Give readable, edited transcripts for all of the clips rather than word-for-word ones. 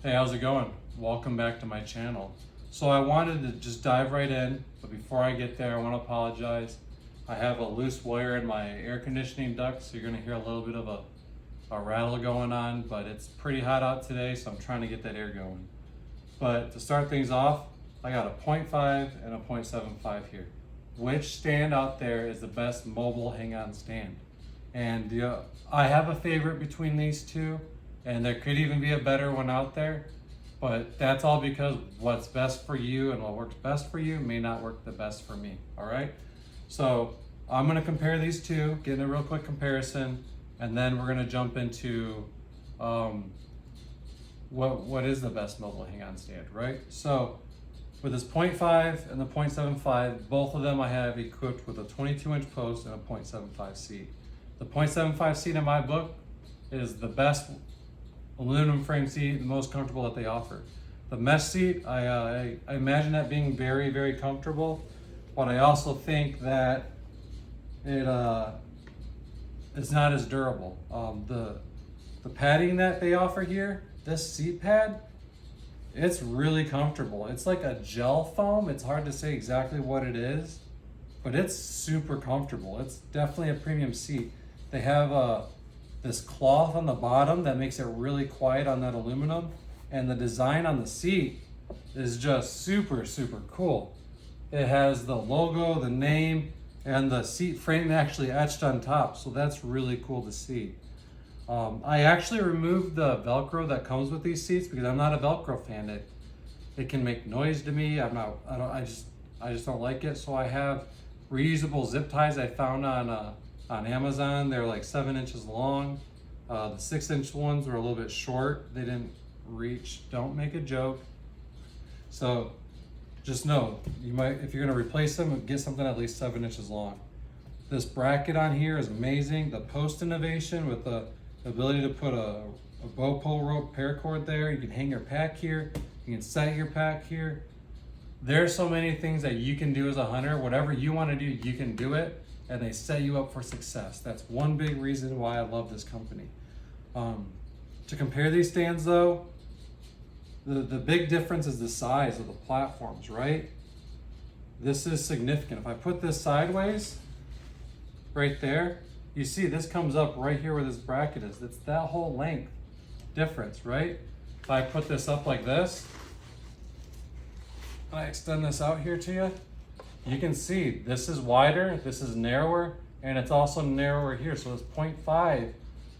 Hey, how's it going? Welcome back to my channel. So I wanted to just dive right in, but before I get there, I want to apologize. I have a loose wire in my air conditioning duct, so you're going to hear a little bit of a rattle going on, but it's pretty hot out today, so I'm trying to get that air going. But to start things off, I got a 0.5 and a 0.75 here. Which stand out there is the best mobile hang-on stand? And I have a favorite between these two, and there could even be a better one out there, but that's all because what's best for you and what works best for you may not work the best for me, all right? So I'm gonna compare these two, get a real quick comparison, and then we're gonna jump into what is the best mobile hang-on stand, right? So with this 0.5 and the 0.75, both of them I have equipped with a 22-inch post and a 0.75 seat. The 0.75 seat in my book is the best aluminum frame seat, the most comfortable that they offer. The mesh seat, I imagine that being very, very comfortable, but I also think that it's not as durable. The padding that they offer here, this seat pad, it's really comfortable. It's like a gel foam. It's hard to say exactly what it is, but it's super comfortable. It's definitely a premium seat. They have this cloth on the bottom that makes it really quiet on that aluminum, and the design on the seat is just super, super cool. It has the logo, the name, and the seat frame actually etched on top, so that's really cool to see. I actually removed the Velcro that comes with these seats because I'm not a Velcro fan. It can make noise to me. I just don't like it. So I have reusable zip ties I found on Amazon. They're like 7 inches long. The 6-inch ones were a little bit short. They didn't reach. Don't make a joke. So just know, you might, if you're gonna replace them, get something at least 7 inches long. This bracket on here is amazing. The post innovation with the ability to put a bow pull rope paracord there. You can hang your pack here. You can set your pack here. There's so many things that you can do as a hunter. Whatever you want to do, you can do it, and they set you up for success. That's one big reason why I love this company. To compare these stands though, the big difference is the size of the platforms, right? This is significant. If I put this sideways, right there, you see this comes up right here where this bracket is. It's that whole length difference, right? If I put this up like this, I extend this out here to you, you can see this is wider, this is narrower, and it's also narrower here. So this 0.5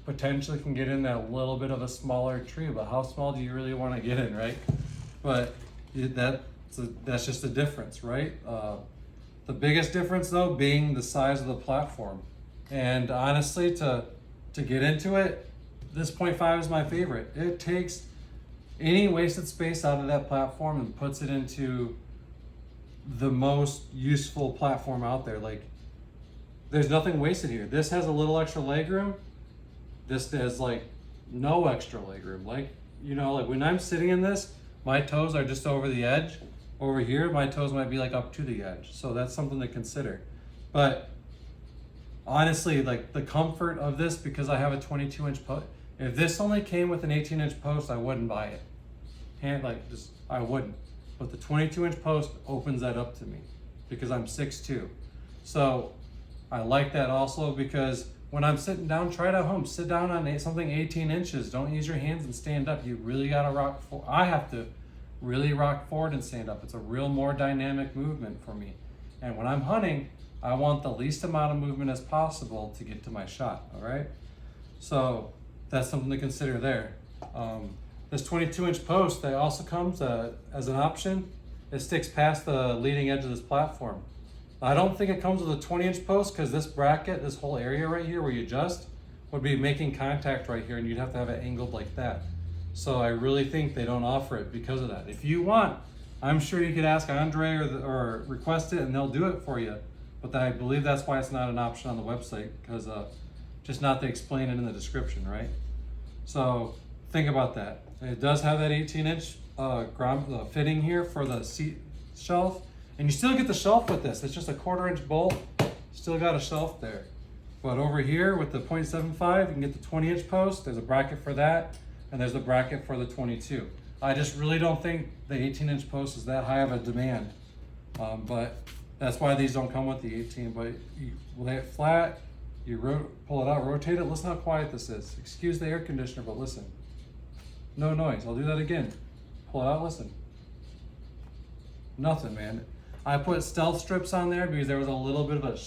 potentially can get in that little bit of a smaller tree, but how small do you really want to get in, right? But that's just the difference, right? The biggest difference though being the size of the platform. And honestly, to get into it, this 0.5 is my favorite. It takes any wasted space out of that platform and puts it into the most useful platform out there. Like, there's nothing wasted here. This has a little extra leg room. This has like no extra leg room. Like, you know, like when I'm sitting in this, my toes are just over the edge. Over here, my toes might be like up to the edge. So that's something to consider. But honestly, like the comfort of this, because I have a 22-inch post, if this only came with an 18-inch post, I wouldn't buy it. I wouldn't. But the 22-inch post opens that up to me because I'm 6'2". So I like that also because when I'm sitting down, try it at home. Sit down on something 18 inches. Don't use your hands and stand up. You really gotta rock forward. I have to really rock forward and stand up. It's a real more dynamic movement for me. And when I'm hunting, I want the least amount of movement as possible to get to my shot, all right? So that's something to consider there. This 22-inch post that also comes as an option. It sticks past the leading edge of this platform. I don't think it comes with a 20-inch post because this bracket, this whole area right here where you adjust, would be making contact right here, and you'd have to have it angled like that. So I really think they don't offer it because of that. If you want, I'm sure you could ask Andre or request it and they'll do it for you. But I believe that's why it's not an option on the website, because just not to explain it in the description, right? So think about that. It does have that 18-inch fitting here for the seat shelf, and you still get the shelf with this. It's just a 1/4-inch bolt, still got a shelf there. But over here with the 0.75, you can get the 20-inch post. There's a bracket for that, and there's a bracket for the 22. I just really don't think the 18-inch post is that high of a demand. But that's why these don't come with the 18. But you lay it flat, you pull it out, rotate it. Listen how quiet this is. Excuse the air conditioner, but listen. No noise. I'll do that again. Pull it out, listen. Nothing, man. I put stealth strips on there because there was a little bit of a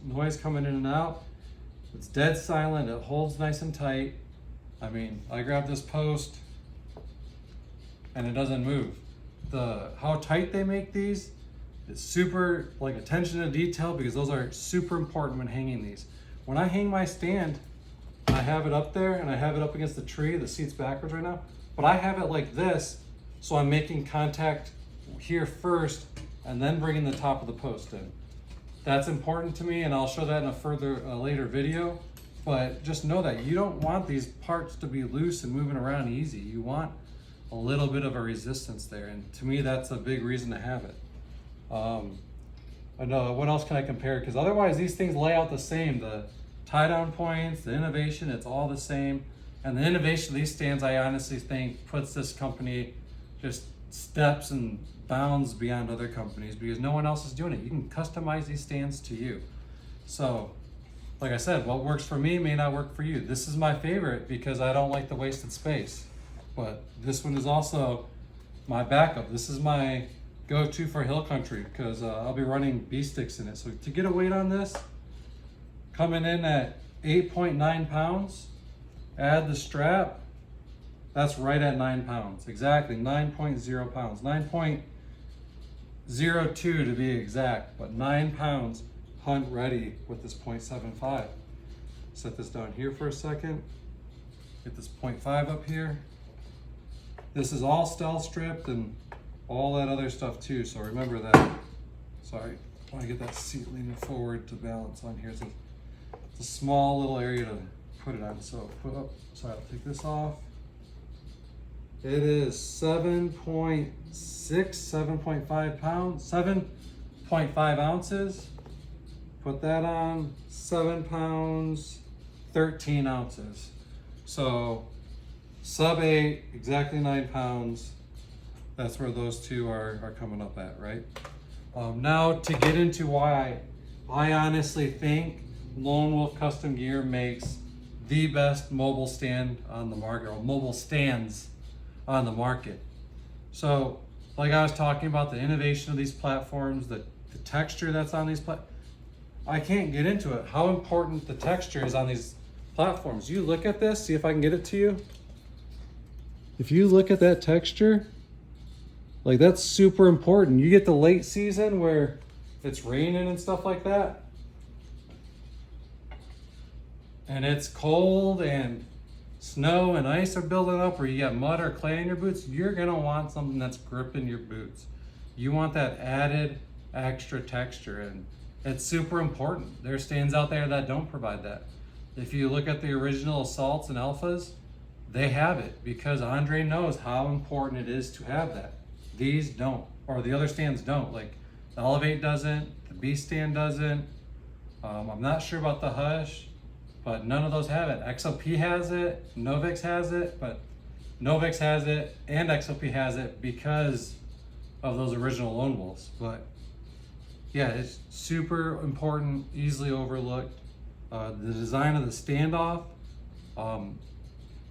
noise coming in and out. It's dead silent. It holds nice and tight. I mean, I grabbed this post and it doesn't move. How tight they make these is super, like, attention to detail, because those are super important when hanging these. When I hang my stand, I have it up there and I have it up against the tree. The seat's backwards right now, but I have it like this, so I'm making contact here first and then bringing the top of the post in. That's important to me, and I'll show that in a later video. But just know that you don't want these parts to be loose and moving around easy. You want a little bit of a resistance there, and to me that's a big reason to have it. I know, what else can I compare? Because otherwise these things lay out the same. The tie down points, the innovation, it's all the same. And the innovation of these stands, I honestly think, puts this company just steps and bounds beyond other companies, because no one else is doing it. You can customize these stands to you. So, like I said, what works for me may not work for you. This is my favorite because I don't like the wasted space. But this one is also my backup. This is my go-to for hill country, because I'll be running B-sticks in it. So to get a weight on this, coming in at 8.9 pounds, add the strap, that's right at 9 pounds. Exactly, 9.0 pounds. 9.02 to be exact, but 9 pounds hunt ready with this 0.75. Set this down here for a second. Get this 0.5 up here. This is all stealth stripped and all that other stuff too, so remember that. Sorry, I want to get that seat leaning forward to balance on here. It's a small little area to put it on. So sorry, I'll take this off. It is 7.6, 7.5 pounds, 7.5 ounces. Put that on, 7 pounds, 13 ounces. So sub 8, exactly 9 pounds. That's where those two are coming up at, right? Now to get into why I honestly think Lone Wolf Custom Gear makes the best mobile stand on the market, or mobile stands on the market. So, like I was talking about, the innovation of these platforms, the texture that's on these I can't get into it, how important the texture is on these platforms. You look at this, see if I can get it to you. If you look at that texture, like, that's super important. You get the late season where it's raining and stuff like that, and it's cold and snow and ice are building up, or you got mud or clay in your boots, you're gonna want something that's gripping your boots. You want that added extra texture, and it's super important. There's stands out there that don't provide that. If you look at the original Assaults and Alphas, they have it because Andre knows how important it is to have that. These don't, or the other stands don't. Like the Elevate doesn't, the B stand doesn't. I'm not sure about the Hush, but none of those have it. XOP has it, Novix has it, but Novix has it and XOP has it because of those original Lone Wolves. But yeah, it's super important, easily overlooked. The design of the Standoff.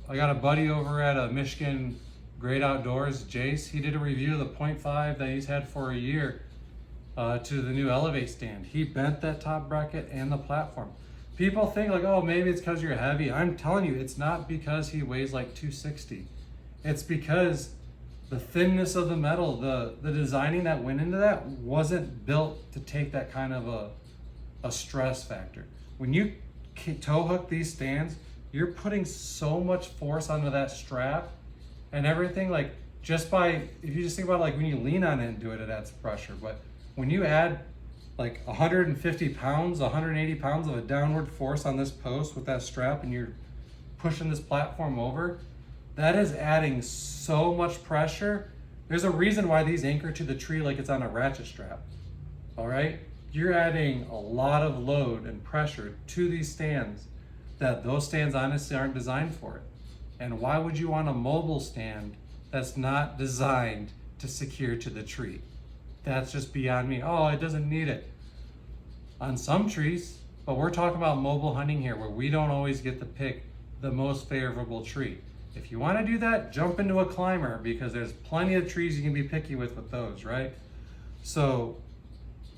I got a buddy over at Michigan Great Outdoors, Jace. He did a review of the 0.5 that he's had for a year to the new Elevate stand. He bent that top bracket and the platform. People think like, oh, maybe it's because you're heavy. I'm telling you, it's not because he weighs like 260. It's because the thinness of the metal, the designing that went into that wasn't built to take that kind of a stress factor. When you tow hook these stands, you're putting so much force onto that strap and everything. Like, just by, if you just think about like when you lean on it and do it, it adds pressure. But when you add like 150 pounds, 180 pounds of a downward force on this post with that strap, and you're pushing this platform over, that is adding so much pressure. There's a reason why these anchor to the tree like it's on a ratchet strap. All right, you're adding a lot of load and pressure to these stands that those stands honestly aren't designed for it. And why would you want a mobile stand that's not designed to secure to the tree. That's just beyond me. Oh, it doesn't need it. On some trees, but we're talking about mobile hunting here where we don't always get to pick the most favorable tree. If you want to do that, jump into a climber because there's plenty of trees you can be picky with those, right? So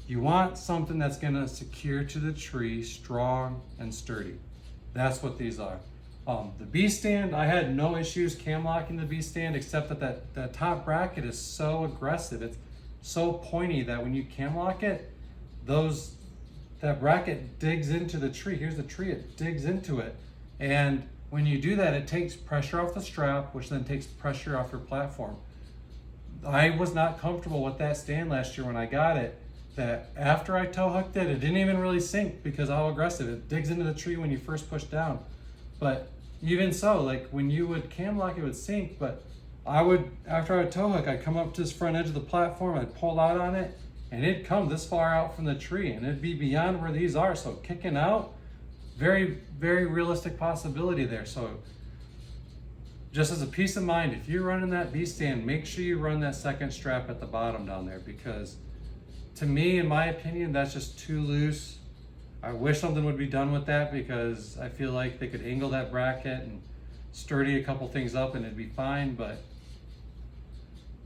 you want something that's going to secure to the tree, strong and sturdy. That's what these are. The B stand, I had no issues cam locking the B stand except that top bracket is so aggressive. It's so pointy that when you cam lock it, that bracket digs into the tree. Here's the tree, it digs into it. And when you do that, it takes pressure off the strap, which then takes pressure off your platform. I was not comfortable with that stand last year when I got it, that after I tow hooked it, it didn't even really sink because how aggressive. It digs into the tree when you first push down. But even so, like when you would cam lock, it would sink, but after I would tow hook, I'd come up to this front edge of the platform, I'd pull out on it, and it'd come this far out from the tree, and it'd be beyond where these are. So kicking out, very, very realistic possibility there. So just as a peace of mind, if you're running that B stand, make sure you run that second strap at the bottom down there, because to me, in my opinion, that's just too loose. I wish something would be done with that because I feel like they could angle that bracket and sturdy a couple things up and it'd be fine, but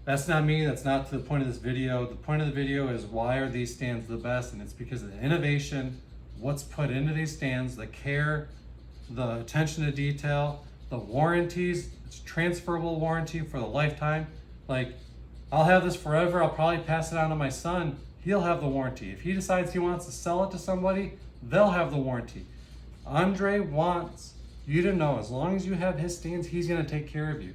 that's not me. That's not to the point of this video. The point of the video is why are these stands the best, and it's because of the innovation, what's put into these stands, the care, the attention to detail, the warranties. It's transferable warranty for the lifetime. Like, I'll have this forever. I'll probably pass it on to my son. He'll have the warranty. If he decides he wants to sell it to somebody, they'll have the warranty. Andre wants you to know, as long as you have his stands, he's gonna take care of you,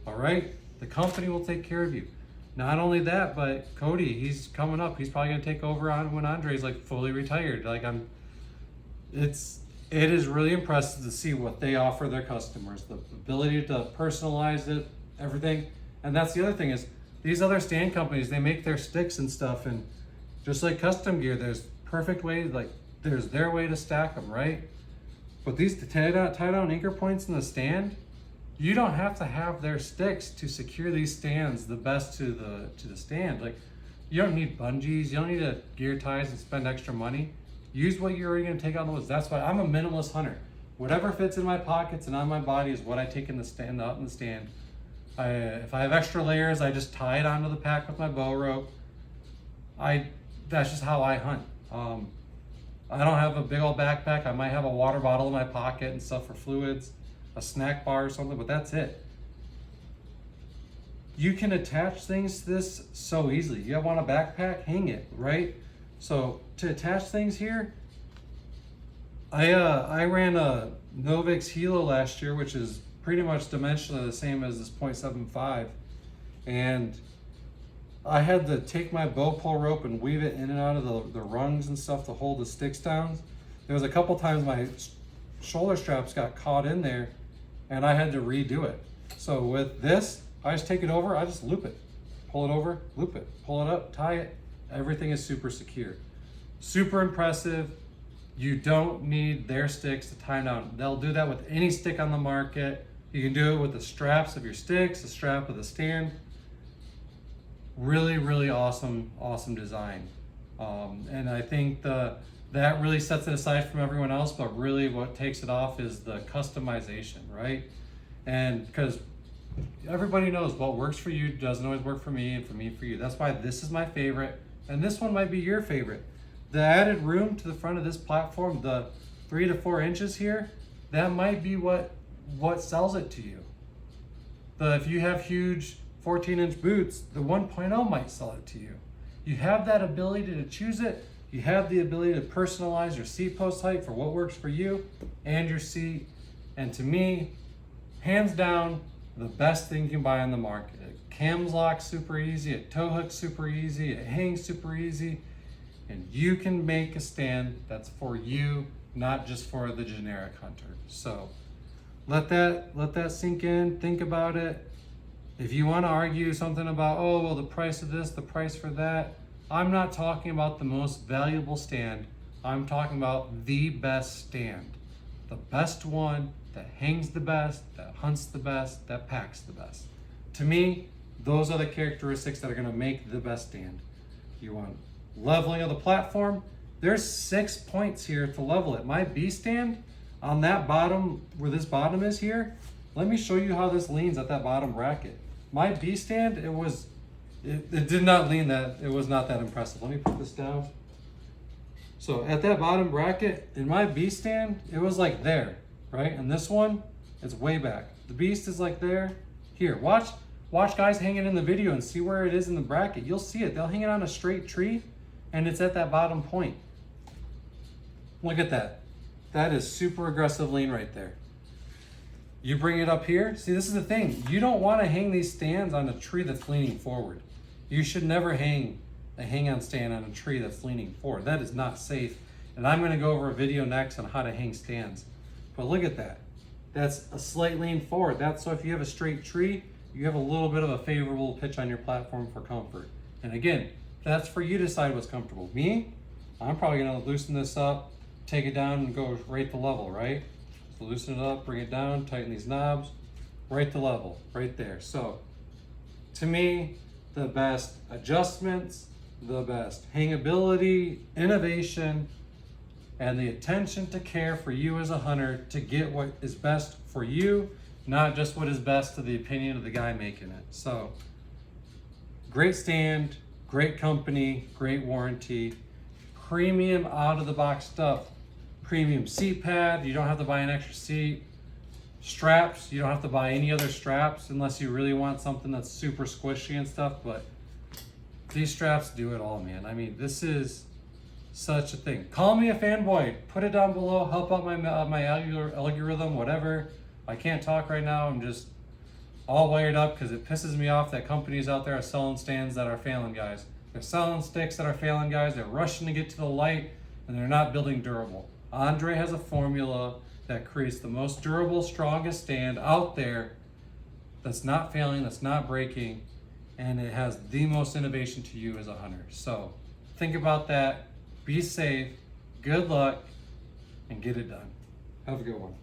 all right? The company will take care of you. Not only that, but Cody, he's coming up. He's probably gonna take over on when Andre's like fully retired. Like it is really impressive to see what they offer their customers, the ability to personalize it, everything. And that's the other thing is these other stand companies, they make their sticks and stuff, and just like custom gear, there's perfect ways, like there's their way to stack them, right? But these tie down anchor points in the stand, you don't have to have their sticks to secure these stands the best to the stand. Like, you don't need bungees, you don't need to gear ties and spend extra money. Use what you're already gonna take out in the woods. That's why I'm a minimalist hunter. Whatever fits in my pockets and on my body is what I take in the stand, out in the stand. If I have extra layers, I just tie it onto the pack with my bow rope. That's just how I hunt. I don't have a big old backpack. I might have a water bottle in my pocket and stuff for fluids, a snack bar or something, but that's it. You can attach things to this so easily. You want a backpack, hang it, right? So to attach things here, I ran a Novix Hilo last year, which is pretty much dimensionally the same as this 0.75, and I had to take my bow pull rope and weave it in and out of the rungs and stuff to hold the sticks down. There was a couple times my shoulder straps got caught in there and I had to redo it. So with this, I just take it over, I just loop it. Pull it over, loop it, pull it up, tie it. Everything is super secure. Super impressive. You don't need their sticks to tie down. They'll do that with any stick on the market. You can do it with the straps of your sticks, the strap of the stand. Really, really awesome design. And I think that really sets it aside from everyone else, but really what takes it off is the customization, right? And because everybody knows what works for you doesn't always work for me, and for me for you. That's why this is my favorite, and this one might be your favorite. The added room to the front of this platform, the 3 to 4 inches here, that might be what sells it to you. If you have huge 14-inch boots, the 1.0 might sell it to you. You have that ability to choose it. You have the ability to personalize your seat post height for what works for you and your seat. And to me, hands down, the best thing you can buy on the market. It cams lock super easy, it tow hooks super easy, it hangs super easy, and you can make a stand that's for you, not just for the generic hunter. So let that sink in, think about it. If you want to argue something about, oh, well, the price of this, the price for that, I'm not talking about the most valuable stand. I'm talking about the best stand. The best one that hangs the best, that hunts the best, that packs the best. To me, those are the characteristics that are gonna make the best stand. You want leveling of the platform. There's 6 points here to level it. My B stand on that bottom, where this bottom is here, let me show you how this leans at that bottom bracket. My B stand, it did not lean that, it was not that impressive. Let me put this down. So at that bottom bracket, in my B stand, it was like there, right? And this one, it's way back. The Beast is like there. Here, watch guys hang it in the video and see where it is in the bracket. You'll see it. They'll hang it on a straight tree and it's at that bottom point. Look at that. That is super aggressive lean right there. You bring it up here. See, this is the thing. You don't want to hang these stands on a tree that's leaning forward. You should never hang a hang-on stand on a tree that's leaning forward. That is not safe. And I'm going to go over a video next on how to hang stands. But look at that. That's a slight lean forward. That's so if you have a straight tree, you have a little bit of a favorable pitch on your platform for comfort. And again, that's for you to decide what's comfortable. Me, I'm probably going to loosen this up, take it down, and go right to level, right? So loosen it up, bring it down, tighten these knobs, right to level, right there. So to me, the best adjustments, the best hangability, innovation, and the attention to care for you as a hunter to get what is best for you, not just what is best to the opinion of the guy making it. So great stand, great company, great warranty, premium out of the box stuff, premium seat pad, you don't have to buy an extra seat, straps, you don't have to buy any other straps unless you really want something that's super squishy and stuff, but these straps do it all, man. I mean, this is such a thing. Call me a fanboy, put it down below, help out my algorithm, whatever. I can't talk right now, I'm just all wired up because it pisses me off that companies out there are selling stands that are failing guys. They're selling sticks that are failing guys, they're rushing to get to the light, and they're not building durable. Andre has a formula that creates the most durable, strongest stand out there that's not failing, that's not breaking, and it has the most innovation to you as a hunter. So think about that, be safe, good luck, and get it done. Have a good one.